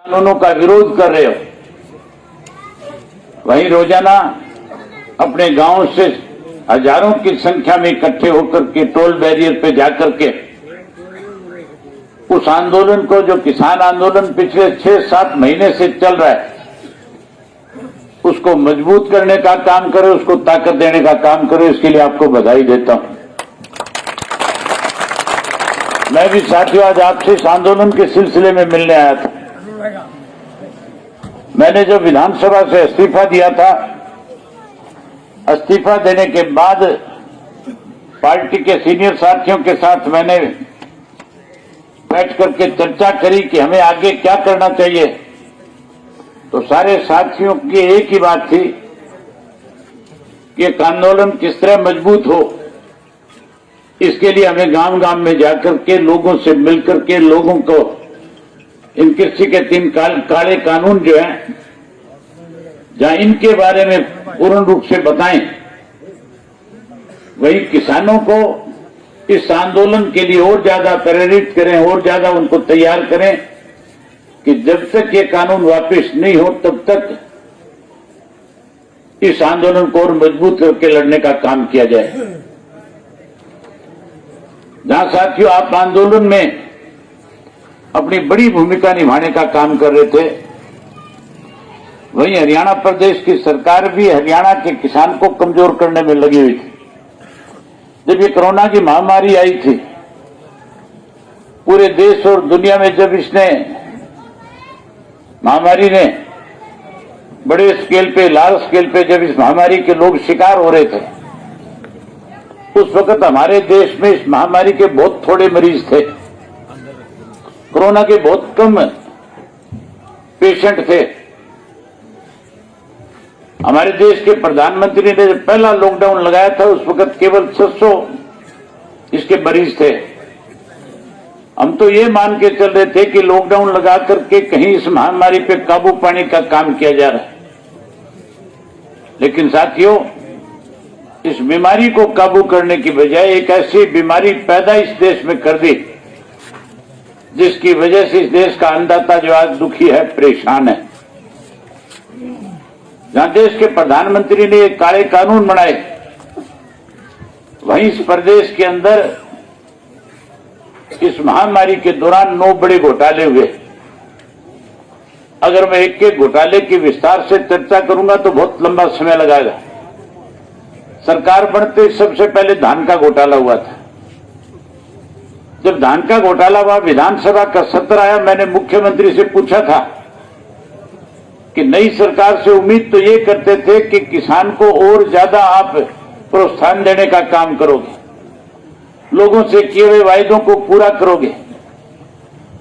कानूनों का विरोध कर रहे हो, वहीं रोजाना अपने गांव से हजारों की संख्या में इकट्ठे होकर के टोल बैरियर पे जाकर के उस आंदोलन को, जो किसान आंदोलन पिछले 6-7 महीने से चल रहा है, उसको मजबूत करने का काम करो, उसको ताकत देने का काम करो। इसके लिए आपको बधाई देता हूं। मैं भी साथियों आज आपसे इस आंदोलन के सिलसिले में मिलने आया था। मैंने जो विधानसभा से इस्तीफा दिया था, इस्तीफा देने के बाद पार्टी के सीनियर साथियों के साथ मैंने बैठ करके चर्चा करी कि हमें आगे क्या करना चाहिए। तो सारे साथियों की एक ही बात थी कि एक आंदोलन किस तरह मजबूत हो, इसके लिए हमें गांव गांव में जाकर के लोगों से मिलकर के लोगों को इन कृषि के 3 काले कानून जो हैं, जहां इनके बारे में पूर्ण रूप से बताएं, वही किसानों को इस आंदोलन के लिए और ज्यादा प्रेरित करें, और ज्यादा उनको तैयार करें कि जब तक ये कानून वापस नहीं हो तब तक इस आंदोलन को और मजबूत करके लड़ने का काम किया जाए। जहां साथियों आप आंदोलन में अपनी बड़ी भूमिका निभाने का काम कर रहे थे, वहीं हरियाणा प्रदेश की सरकार भी हरियाणा के किसान को कमजोर करने में लगी हुई थी। जब ये कोरोना की महामारी आई थी, पूरे देश और दुनिया में जब इसने महामारी ने बड़े स्केल पे, लार्ज स्केल पे जब इस महामारी के लोग शिकार हो रहे थे, उस वक्त हमारे देश में इस महामारी के बहुत थोड़े मरीज थे, कोरोना के बहुत कम पेशेंट थे। हमारे देश के प्रधानमंत्री ने जब पहला लॉकडाउन लगाया था, उस वक्त केवल 600 इसके मरीज थे। हम तो ये मान के चल रहे थे कि लॉकडाउन लगा करके कहीं इस महामारी पे काबू पाने का काम किया जा रहा है, लेकिन साथियों इस बीमारी को काबू करने की बजाय एक ऐसी बीमारी पैदा इस देश में कर दी जिसकी वजह से इस देश का अन्नदाता जो आज दुखी है, परेशान है। जहां देश के प्रधानमंत्री ने काले कानून बनाए, वहीं इस प्रदेश के अंदर इस महामारी के दौरान 9 बड़े घोटाले हुए। अगर मैं एक एक घोटाले की विस्तार से चर्चा करूंगा तो बहुत लंबा समय लगाएगा। सरकार बनते सबसे पहले धान का घोटाला हुआ था। जब धान का घोटाला हुआ, विधानसभा का सत्र आया, मैंने मुख्यमंत्री से पूछा था कि नई सरकार से उम्मीद तो ये करते थे कि किसान को और ज्यादा आप प्रोत्साहन देने का काम करोगे, लोगों से किए हुए वायदों को पूरा करोगे।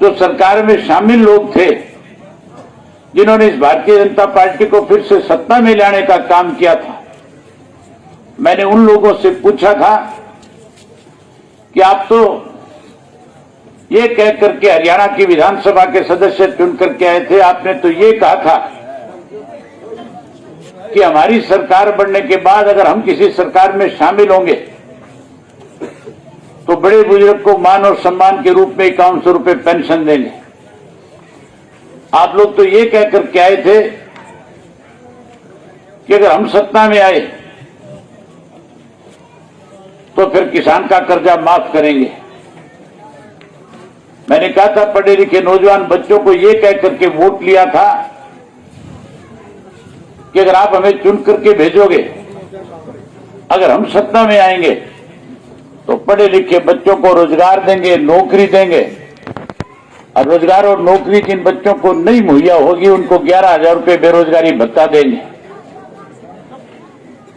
जो सरकार में शामिल लोग थे जिन्होंने इस भारतीय जनता पार्टी को फिर से सत्ता में लाने का काम किया था, मैंने उन लोगों से पूछा था कि आप तो ये कह करके हरियाणा की विधानसभा के सदस्य चुन करके आए थे, आपने तो ये कहा था कि हमारी सरकार बनने के बाद अगर हम किसी सरकार में शामिल होंगे तो बड़े बुजुर्ग को मान और सम्मान के रूप में 5100 रुपए पेंशन देंगे। आप लोग तो ये कह करके आए थे कि अगर हम सत्ता में आए तो फिर किसान का कर्जा माफ करेंगे। मैंने कहा था पढ़े लिखे नौजवान बच्चों को ये कह करके वोट लिया था कि अगर आप हमें चुन करके भेजोगे, अगर हम सत्ता में आएंगे तो पढ़े लिखे बच्चों को रोजगार देंगे, नौकरी देंगे। और रोजगार और नौकरी जिन बच्चों को नहीं मुहैया होगी उनको 11,000 रुपए बेरोजगारी भत्ता देंगे।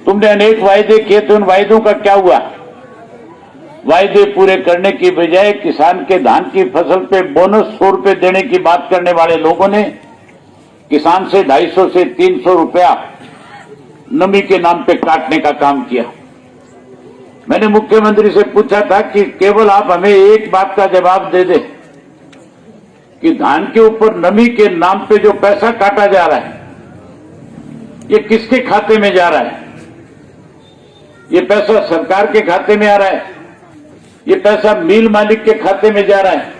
तुमने अनेक वायदे किए, तो उन वायदों का क्या हुआ? वायदे पूरे करने की बजाय किसान के धान की फसल पे बोनस 100 रुपए देने की बात करने वाले लोगों ने किसान से 250 से 300 रुपया नमी के नाम पे काटने का काम किया। मैंने मुख्यमंत्री से पूछा था कि केवल आप हमें एक बात का जवाब दे दें कि धान के ऊपर नमी के नाम पे जो पैसा काटा जा रहा है, ये किसके खाते में जा रहा है? ये पैसा सरकार के खाते में आ रहा है, ये पैसा मिल मालिक के खाते में जा रहा है,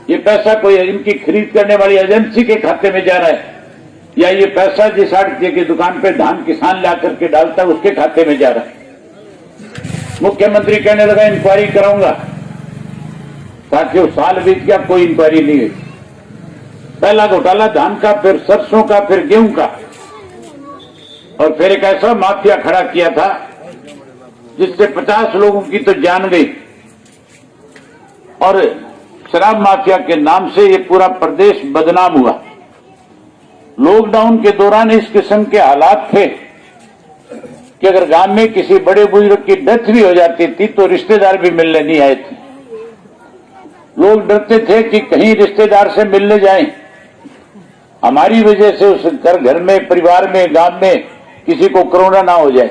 ये पैसा कोई इनकी खरीद करने वाली एजेंसी के खाते में जा रहा है या ये पैसा जिस आड़ती की दुकान पे धान किसान ला करके डालता है उसके खाते में जा रहा है। मुख्यमंत्री कहने लगा इंक्वायरी कराऊंगा, साथियों साल बीत गया, कोई इंक्वायरी नहीं हुई। पहला घोटाला धान का, फिर सरसों का, फिर गेहूं का, और फिर एक ऐसा माफिया खड़ा किया था जिससे 50 लोगों की तो जान गई, और शराब माफिया के नाम से ये पूरा प्रदेश बदनाम हुआ। लॉकडाउन के दौरान इस किस्म के हालात थे कि अगर गांव में किसी बड़े बुजुर्ग की डेथ भी हो जाती थी तो रिश्तेदार भी मिलने नहीं आए थे। लोग डरते थे कि कहीं रिश्तेदार से मिलने जाएं, हमारी वजह से उस घर में, परिवार में, गांव में किसी को कोरोना ना हो जाए।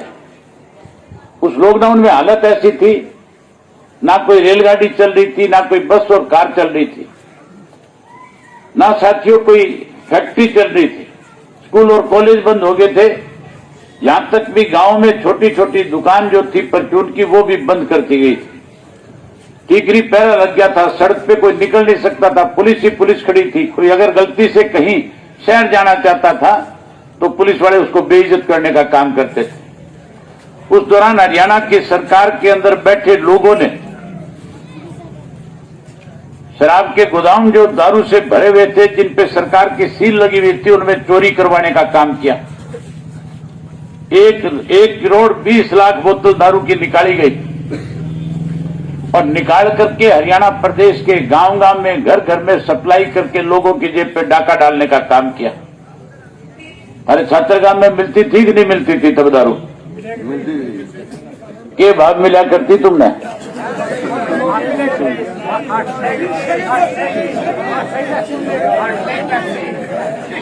उस लॉकडाउन में हालत ऐसी थी, ना कोई रेलगाड़ी चल रही थी, ना कोई बस और कार चल रही थी, ना साथियों कोई फैक्ट्री चल रही थी, स्कूल और कॉलेज बंद हो गए थे। यहां तक भी गांव में छोटी छोटी दुकान जो थी परचून की वो भी बंद कर दी गई थी। टीकरी पहरा लग गया था, सड़क पे कोई निकल नहीं सकता था, पुलिस ही पुलिस खड़ी थी। कोई अगर गलती से कहीं शहर जाना चाहता था तो पुलिस वाले उसको बेइज्जत करने का काम करते थे। उस दौरान हरियाणा की सरकार के अंदर बैठे लोगों ने शराब के गोदाम जो दारू से भरे हुए थे, जिन पे सरकार की सील लगी हुई थी, उनमें चोरी करवाने का काम किया। 1 करोड़ 20 लाख बोतल दारू की निकाली गई और निकाल करके हरियाणा प्रदेश के गांव गांव में, घर घर में सप्लाई करके लोगों की जेब पे डाका डालने का काम किया। अरे छात्रगाम में मिलती थी कि नहीं मिलती थी तब दारू? के भाव मिला करती तुमने?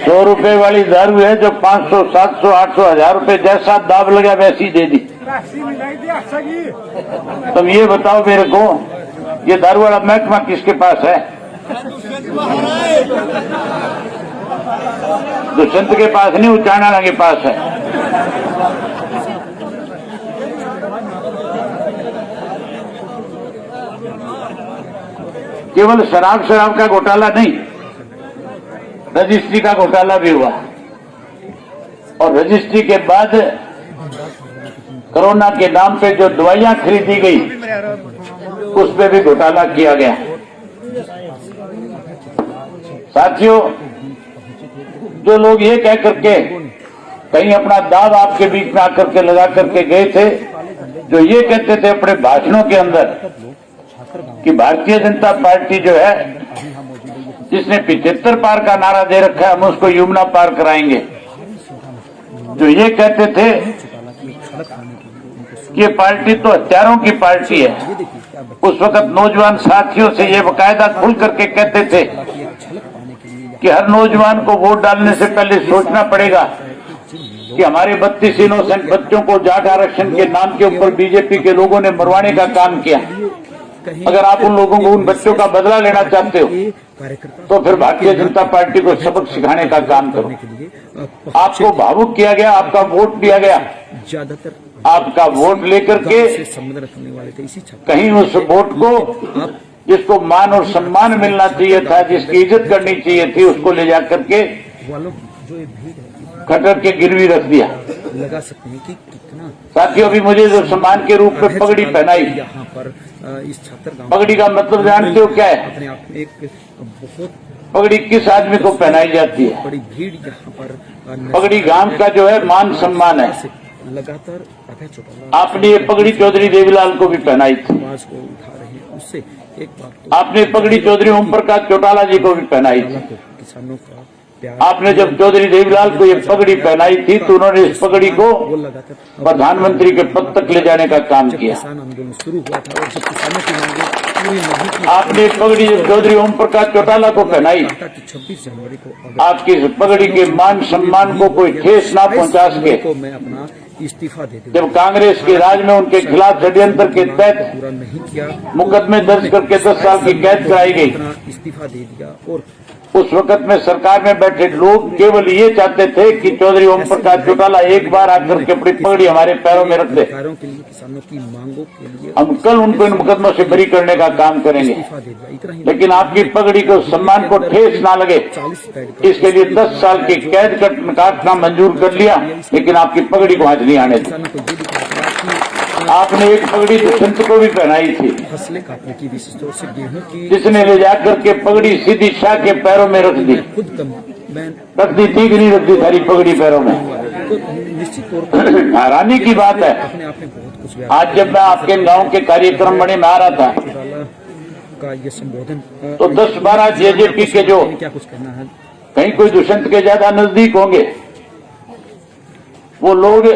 100 रुपए वाली दारू है जो 500, 700, 800, 1000 रुपए जैसा दाब लगा वैसी दे दी। तुम ये बताओ मेरे को, ये दारू वाला महकमा किसके पास है? दुष्यंत के पास नहीं, उचाना के पास है। केवल शराब का घोटाला नहीं, रजिस्ट्री का घोटाला भी हुआ, और रजिस्ट्री के बाद कोरोना के नाम पे जो दवाइयां खरीदी गई उस पे भी घोटाला किया गया। साथियों, जो लोग ये कह करके कहीं अपना दाव आपके बीच में आकर के लगा करके गए थे, जो ये कहते थे अपने भाषणों के अंदर कि भारतीय जनता पार्टी जो है जिसने 75 पार का नारा दे रखा है, हम उसको यमुना पार कराएंगे, जो ये कहते थे कि ये पार्टी तो हत्यारों की पार्टी है, उस वक्त नौजवान साथियों से ये बकायदा खुल करके कहते थे कि हर नौजवान को वोट डालने से पहले सोचना पड़ेगा कि हमारे 32 इनोसेंट बच्चों को जाट आरक्षण के नाम के ऊपर बीजेपी के लोगों ने मरवाने का काम किया। अगर आप उन लोगों को, उन बच्चों का बदला लेना चाहते हो तो फिर भारतीय जनता पार्टी को सबक सिखाने का काम करो। आपको भावुक किया गया, आपका वोट दिया गया, ज्यादातर आपका वोट लेकर के कहीं उस वोट को जिसको मान और सम्मान मिलना चाहिए था, जिसकी इज्जत करनी चाहिए थी, उसको ले जाकर के खटर के गिरवी रख दिया। लगा सकते हैं कि कितना साथियों, अभी मुझे जो सम्मान के रूप में पगड़ी पहनाई, यहाँ पर इस छात्र पगड़ी का मतलब जानते हो क्या है? अपने आप में एक बहुत पगड़ी किस आदमी को पहनाई जाती है? बड़ी भीड़ यहाँ पर पगड़ी गांव का जो है मान सम्मान है। लगातार आपने ये पगड़ी चौधरी देवीलाल को भी पहनाई थी, उससे एक बात आपने पगड़ी चौधरी ओम प्रकाश चौटाला जी को भी पहनाई थी। किसानों का आपने जब चौधरी देवीलाल को ये पगड़ी पहनाई थी तो उन्होंने इस पगड़ी को प्रधानमंत्री के पद तक ले जाने का काम किया। शुरू हुआ था और जब किसानों की मांगे आपने पगड़ी चौधरी ओम प्रकाश चौटाला को पहनाई, 26 जनवरी को आपकी इस पगड़ी के मान सम्मान को कोई ठेस ना पहुंचा सके। मैं अपना इस्तीफा दे दिया। जब कांग्रेस के राज में उनके खिलाफ षड्यंत्र के तहत पूरा नहीं किया, मुकदमे दर्ज करके 10 साल की कैद कराई गई, इस्तीफा दे दिया और उस वक्त में सरकार में बैठे लोग केवल ये चाहते थे कि चौधरी ओम प्रकाश चौटाला एक बार आकर के अपनी पगड़ी हमारे पैरों में रख दे, किसानों की मांगों के लिए हम कल उनको इन मुकदमों से बरी करने का काम करेंगे। लेकिन आपकी पगड़ी को सम्मान को ठेस ना लगे इसके लिए 10 साल की कैद काटना मंजूर कर लिया, लेकिन आपकी पगड़ी को हाथ नहीं आने दी। आपने एक पगड़ी दुष्यंत को भी पहनाई थी, फसलें काटने की विशेष तौर से गेहूं की, जिसने ले जाकर के पगड़ी सीधी शाह के पैरों में रख दी। रख दी थी कि नहीं रख दी सारी पगड़ी पैरों में? निश्चित तौर पर हैरानी की बात है। अपने आप में बहुत कुछ आज जब मैं आपके गांव के कार्यक्रम में आ रहा था का ये संबोधन तो 10-12 जेजेपी के जो क्या कुछ करना है, कहीं कोई दुष्यंत के ज्यादा नजदीक होंगे वो लोग,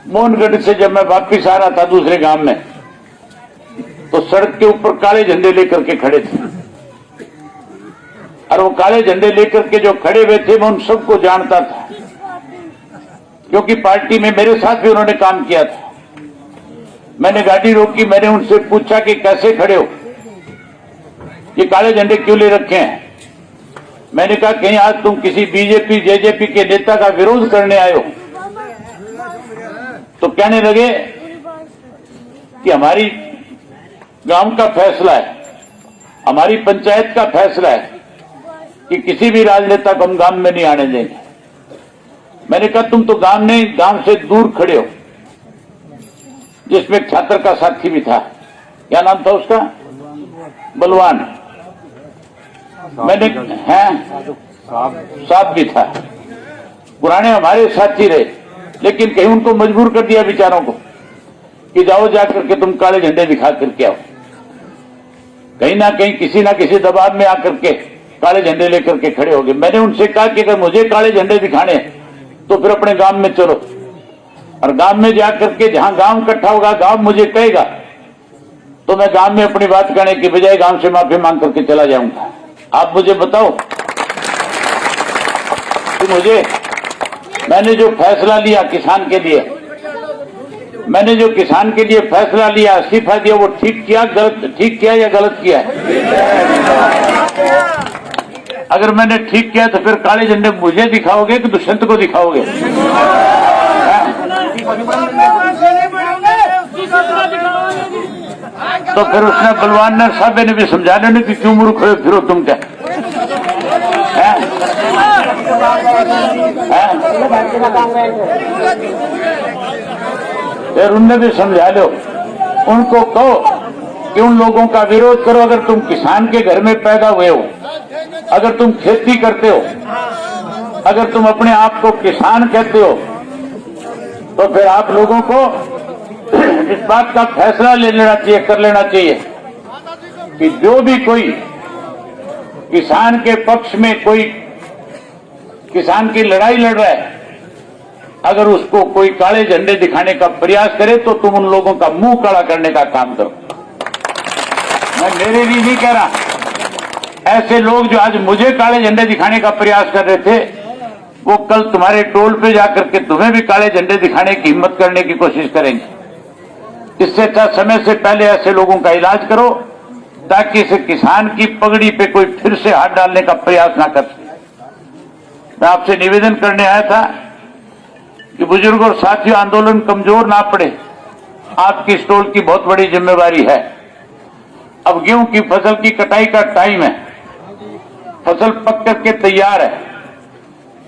मोहनगढ़ से जब मैं वापिस आ रहा था दूसरे गांव में तो सड़क के ऊपर काले झंडे लेकर के खड़े थे, और वो काले झंडे लेकर के जो खड़े हुए थे मैं उन सबको जानता था, क्योंकि पार्टी में मेरे साथ भी उन्होंने काम किया था। मैंने गाड़ी रोकी, मैंने उनसे पूछा कि कैसे खड़े हो, ये काले झंडे क्यों ले रखे हैं? मैंने कहा कहीं आज तुम किसी बीजेपी जेजेपी के नेता का विरोध करने आए हो? तो कहने लगे कि हमारी गांव का फैसला है, हमारी पंचायत का फैसला है कि किसी भी राजनेता को हम गांव में नहीं आने देंगे। मैंने कहा तुम तो गांव से दूर खड़े हो, जिसमें छात्र का साथी भी था, क्या नाम था उसका, बलवान, मैंने साहब भी था, पुराने हमारे साथी रहे, लेकिन कहीं उनको मजबूर कर दिया बेचारों को कि जाओ जाकर के तुम काले झंडे दिखा करके आओ। कहीं ना कहीं किसी ना किसी दबाव में आकर के काले झंडे लेकर के खड़े हो गए। मैंने उनसे कहा कि अगर मुझे काले झंडे दिखाने तो फिर अपने गांव में चलो, और गांव में जाकर के जहां गांव इकट्ठा होगा, गांव मुझे कहेगा तो मैं गांव में अपनी बात कहने की बजाय गांव से माफी मांग करके चला जाऊंगा। आप मुझे बताओ कि मैंने जो फैसला लिया किसान के लिए, मैंने जो किसान के लिए फैसला लिया, इस्तीफा दिया, वो ठीक किया या गलत किया? अगर मैंने ठीक किया तो फिर काले झंडे मुझे दिखाओगे कि दुष्यंत को दिखाओगे? तो फिर उसने बलवान ने साहब ने भी समझाने ने कि क्यों मूर्ख हो फिरो तुम क्या फिर उनने भी समझा लो, उनको कहो कि उन लोगों का विरोध करो। अगर तुम किसान के घर में पैदा हुए हो, अगर तुम खेती करते हो, अगर तुम अपने आप को किसान कहते हो, तो फिर आप लोगों को इस बात का फैसला ले लेना चाहिए, कर लेना चाहिए कि जो भी कोई किसान के पक्ष में कोई किसान की लड़ाई लड़ रहा है, अगर उसको कोई काले झंडे दिखाने का प्रयास करे तो तुम उन लोगों का मुंह काला करने का काम करो। मैं मेरे लिए नहीं कह रहा, ऐसे लोग जो आज मुझे काले झंडे दिखाने का प्रयास कर रहे थे, वो कल तुम्हारे टोल पे जाकर के तुम्हें भी काले झंडे दिखाने की हिम्मत करने की कोशिश करेंगे। इससे अच्छा समय से पहले ऐसे लोगों का इलाज करो, ताकि इस किसान की पगड़ी पे कोई फिर से हाथ डालने का प्रयास ना कर सके। मैं आपसे निवेदन करने आया था कि बुजुर्ग और साथियों, आंदोलन कमजोर ना पड़े, आपकी स्टॉल की बहुत बड़ी जिम्मेवारी है। अब गेहूं की फसल की कटाई का टाइम है, फसल पक करके तैयार है,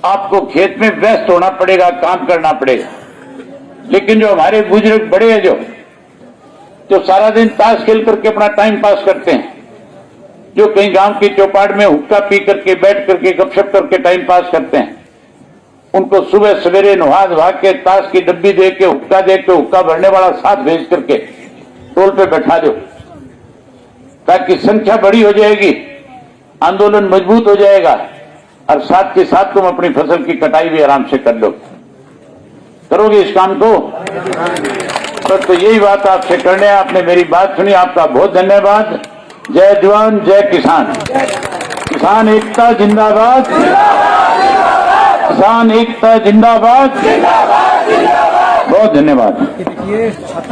आपको खेत में व्यस्त होना पड़ेगा, काम करना पड़ेगा। लेकिन जो हमारे बुजुर्ग बड़े हैं, जो सारा दिन ताश खेल करके अपना टाइम पास करते हैं, जो कहीं गांव की चौपाट में हुक्का पी करके बैठ करके गपशप करके टाइम पास करते हैं, उनको सुबह सवेरे नहा धोवा के ताश की डब्बी दे के हुक्का भरने वाला साथ भेज करके टोल पे बैठा दो, ताकि संख्या बड़ी हो जाएगी, आंदोलन मजबूत हो जाएगा, और साथ के साथ तुम अपनी फसल की कटाई भी आराम से कर लो। करोगे इस काम को? तो यही बात आपसे करने, आपने मेरी बात सुनी, आपका बहुत धन्यवाद। जय जवान जय किसान, किसान एकता जिंदाबाद, किसान एकता जिंदाबाद। बहुत धन्यवाद।